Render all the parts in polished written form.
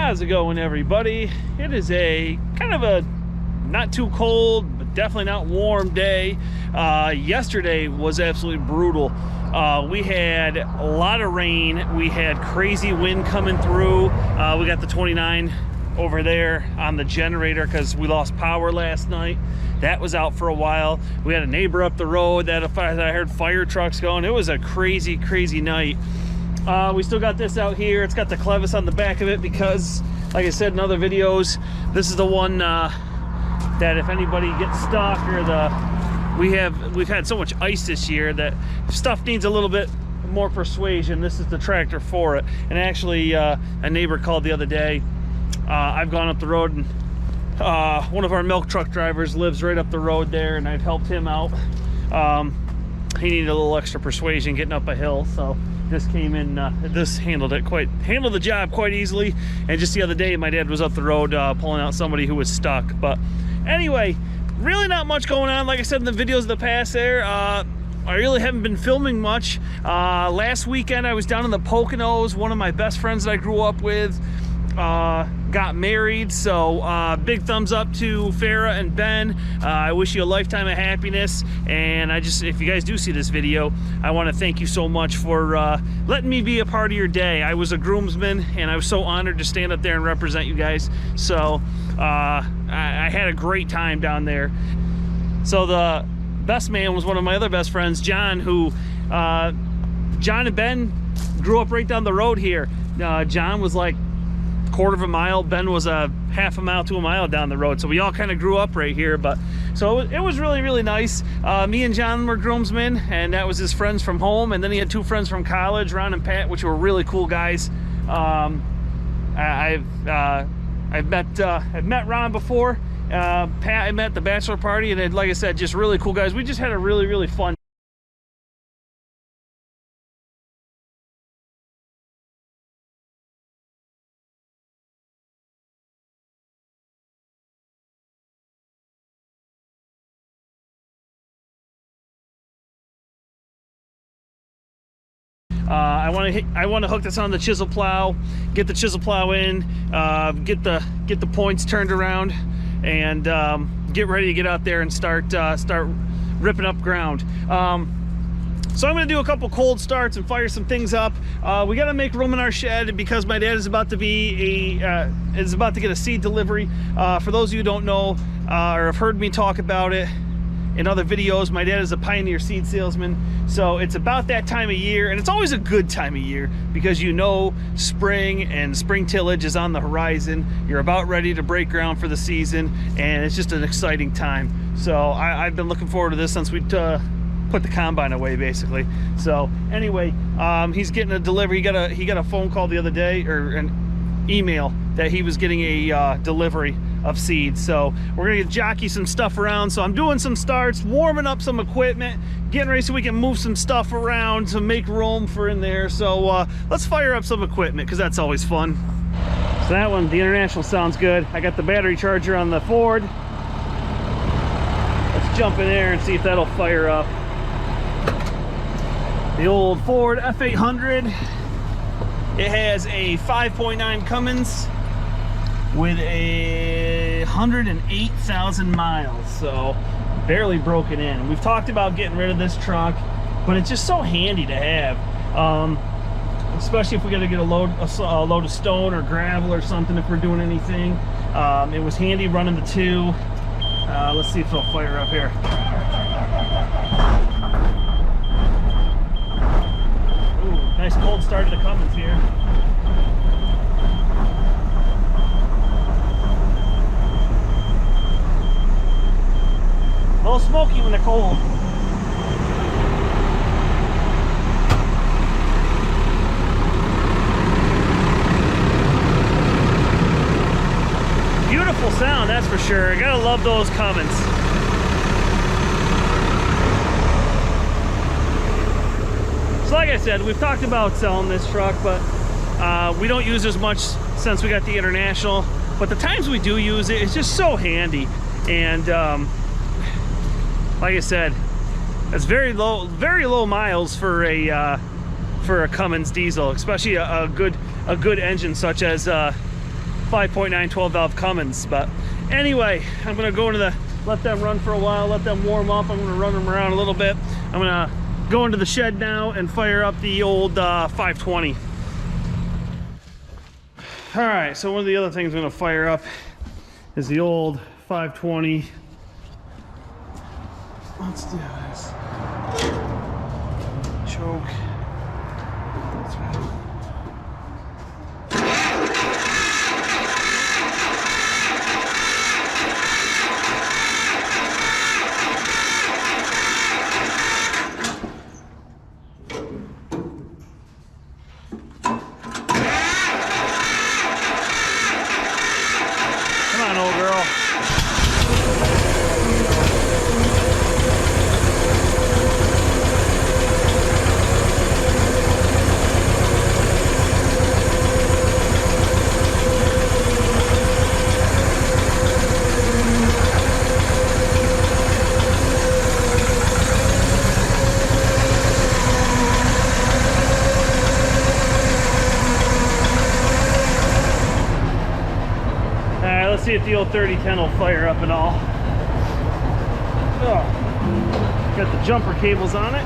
How's it going, everybody? It is a kind of a not too cold but definitely not warm day. Yesterday was absolutely brutal. We had a lot of rain. We had crazy wind coming through. We got the 29 over there on the generator because we lost power last night. That was out for a while. We had a neighbor up the road that I heard fire trucks going. It was a crazy night. We still got this out here. It's got the clevis on the back of it because, like I said in other videos, this is the one that if anybody gets stuck or we've had so much ice this year that if stuff needs a little bit more persuasion, this is the tractor for it. And actually, a neighbor called the other day. I've gone up the road and one of our milk truck drivers lives right up the road there, and I've helped him out. He needed a little extra persuasion getting up a hill, so this came in. This handled the job quite easily. And just the other day, my dad was up the road pulling out somebody who was stuck. But anyway, really not much going on. Like I said in the videos of the past there, I really haven't been filming much. Last weekend I was down in the Poconos. One of my best friends that I grew up with got married, so big thumbs up to Farah and Ben. I wish you a lifetime of happiness, and if you guys do see this video, I want to thank you so much for letting me be a part of your day. I was a groomsman and I was so honored to stand up there and represent you guys. So I had a great time down there. So the best man was one of my other best friends, John, who John and Ben grew up right down the road here. John was like quarter of a mile, Ben was a half a mile to a mile down the road, so we all kind of grew up right here. But so it was really nice. Me and John were groomsmen, and that was his friends from home, and then he had two friends from college, Ron and Pat, which were really cool guys. I've met Ron before. Pat I met at the bachelor party, and like I said, just really cool guys. We just had a really fun. I want to hook this on the chisel plow, get the chisel plow in, get the points turned around, and get ready to get out there and start ripping up ground. So I'm going to do a couple cold starts and fire some things up. We got to make room in our shed because my dad is about to get a seed delivery. For those of you who don't know or have heard me talk about it in other videos, my dad is a Pioneer seed salesman, so it's about that time of year, and it's always a good time of year because you know spring and spring tillage is on the horizon. You're about ready to break ground for the season, and it's just an exciting time. So I've been looking forward to this since we put the combine away, basically. So anyway, he's getting a delivery. He got a phone call the other day, or an email, that he was getting a delivery of seeds. So we're gonna jockey some stuff around. So I'm doing some starts, warming up some equipment, getting ready so we can move some stuff around to make room for in there. So let's fire up some equipment because that's always fun. So that one, the International, sounds good. I got the battery charger on the Ford. Let's jump in there and see if that'll fire up. The old Ford F800. It has a 5.9 Cummins with 108,000 miles, so barely broken in. We've talked about getting rid of this truck, but it's just so handy to have, especially if we got to get a load of stone or gravel or something if we're doing anything. It was handy running the two. Let's see if it'll fire up here. Ooh, nice cold start to the Cummins here. A little smoky when they're cold. Beautiful sound, that's for sure. I gotta love those Cummins. So like I said, we've talked about selling this truck, but we don't use as much since we got the International. But the times we do use it, it's just so handy. And like I said, it's very low miles for a Cummins diesel, especially a good engine such as 5.9 12 valve Cummins. But anyway, I'm gonna go into the, let them run for a while, let them warm up. I'm gonna run them around a little bit. I'm gonna go into the shed now and fire up the old 520. All right, so one of the other things I'm gonna fire up is the old 520. Let's do this. Choke. That's right. Come on, old girl. Let's see if the old 3010 will fire up at all. Oh, got the jumper cables on it.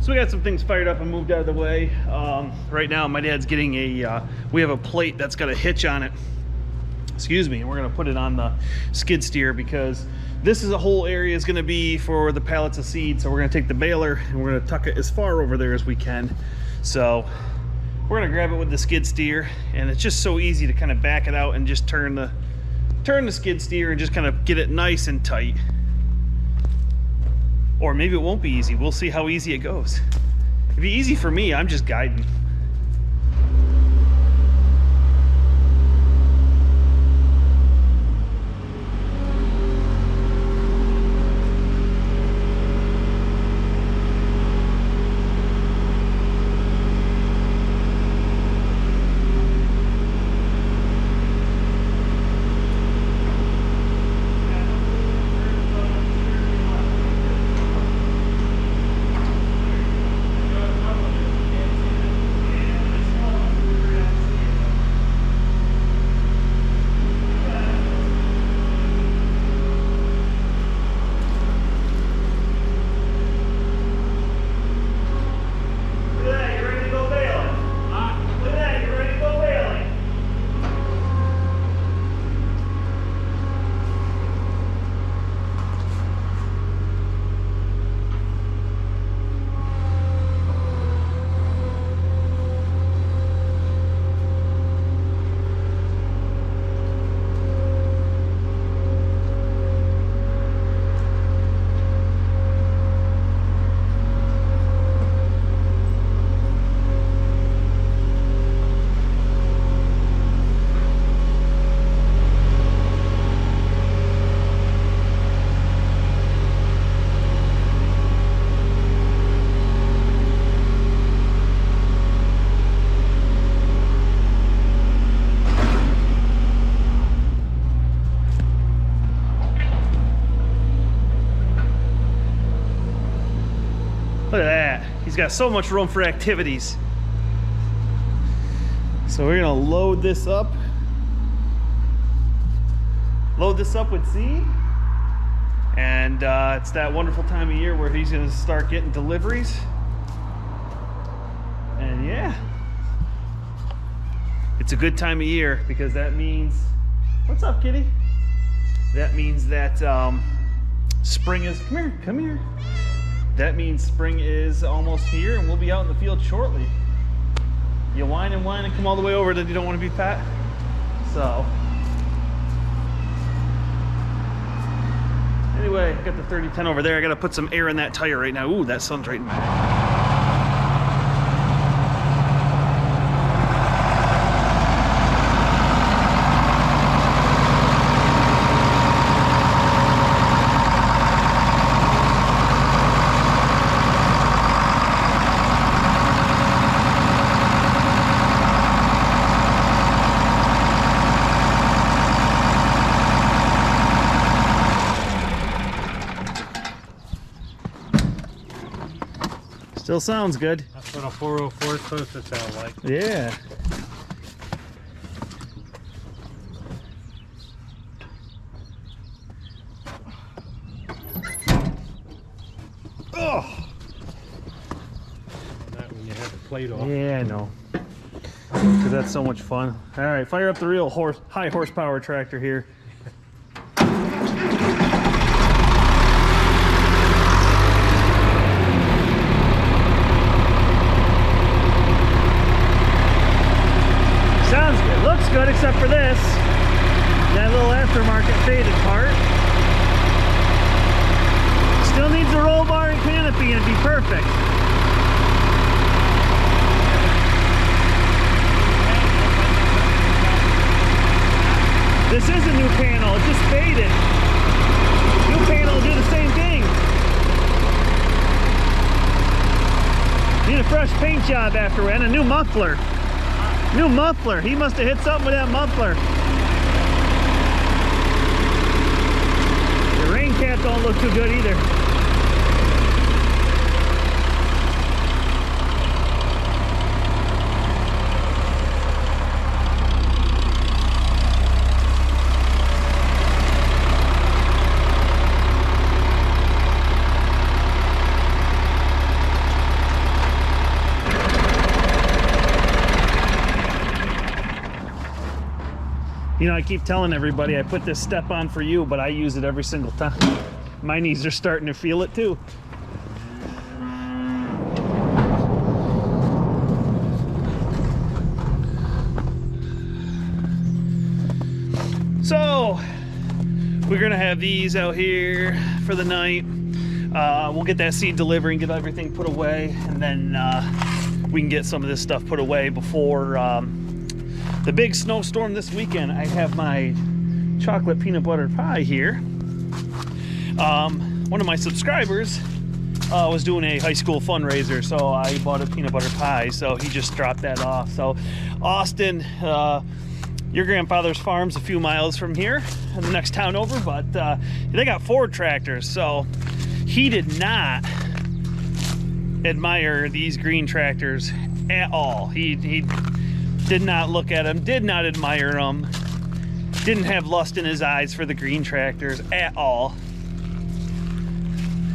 So we got some things fired up and moved out of the way. Right now my dad's getting a, we have a plate that's got a hitch on it. Excuse me, and we're gonna put it on the skid steer because this is a whole area is gonna be for the pallets of seed. So we're gonna take the baler and we're gonna tuck it as far over there as we can. So we're gonna grab it with the skid steer, and it's just so easy to kind of back it out and just turn the skid steer and just kind of get it nice and tight. Or maybe it won't be easy. We'll see how easy it goes. It'd be easy for me, I'm just guiding. Look at that. He's got so much room for activities. So we're gonna load this up. Load this up with seed. And it's that wonderful time of year where he's gonna start getting deliveries. And yeah, it's a good time of year because that means, what's up, kitty? That means that spring is, come here. That means spring is almost here and we'll be out in the field shortly. You whine and come all the way over that you don't want to be fat. So, anyway, got the 3010 over there. I gotta put some air in that tire right now. Ooh, that sun's right in my eye. Still sounds good. That's what a 404 is supposed to sound like. Yeah. Oh. That when you have the plate off. Yeah, I know. Because that's so much fun. All right, fire up the real high horsepower tractor here. Sounds good. Looks good except for this. That little aftermarket faded part. Still needs a roll bar and canopy and it'd be perfect. This is a new panel, it just faded. New panel will do the same thing. Need a fresh paint job afterward and a new muffler. New muffler, he must have hit something with that muffler. The rain cap don't look too good either. You know, I keep telling everybody I put this step on for you, but I use it every single time. My knees are starting to feel it too. So, we're gonna have these out here for the night. We'll get that seed delivery and get everything put away, and then we can get some of this stuff put away before the big snowstorm this weekend. I have my chocolate peanut butter pie here. One of my subscribers was doing a high school fundraiser, so I bought a peanut butter pie, so he just dropped that off. So Austin, your grandfather's farm's a few miles from here, the next town over, but they got Ford tractors, so he did not admire these green tractors at all. He did not look at them, did not admire them, didn't have lust in his eyes for the green tractors at all.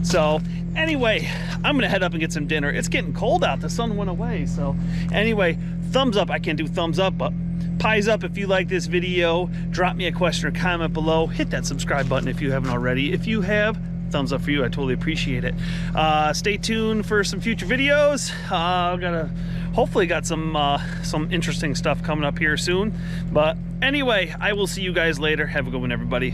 So anyway, I'm gonna head up and get some dinner. It's getting cold out, the sun went away. So anyway, thumbs up, I can do thumbs up, but pies up if you like this video. Drop me a question or comment below. Hit that subscribe button if you haven't already. If you have, thumbs up for you, I totally appreciate it. Stay tuned for some future videos. Hopefully got some interesting stuff coming up here soon. But anyway, I will see you guys later. Have a good one, everybody.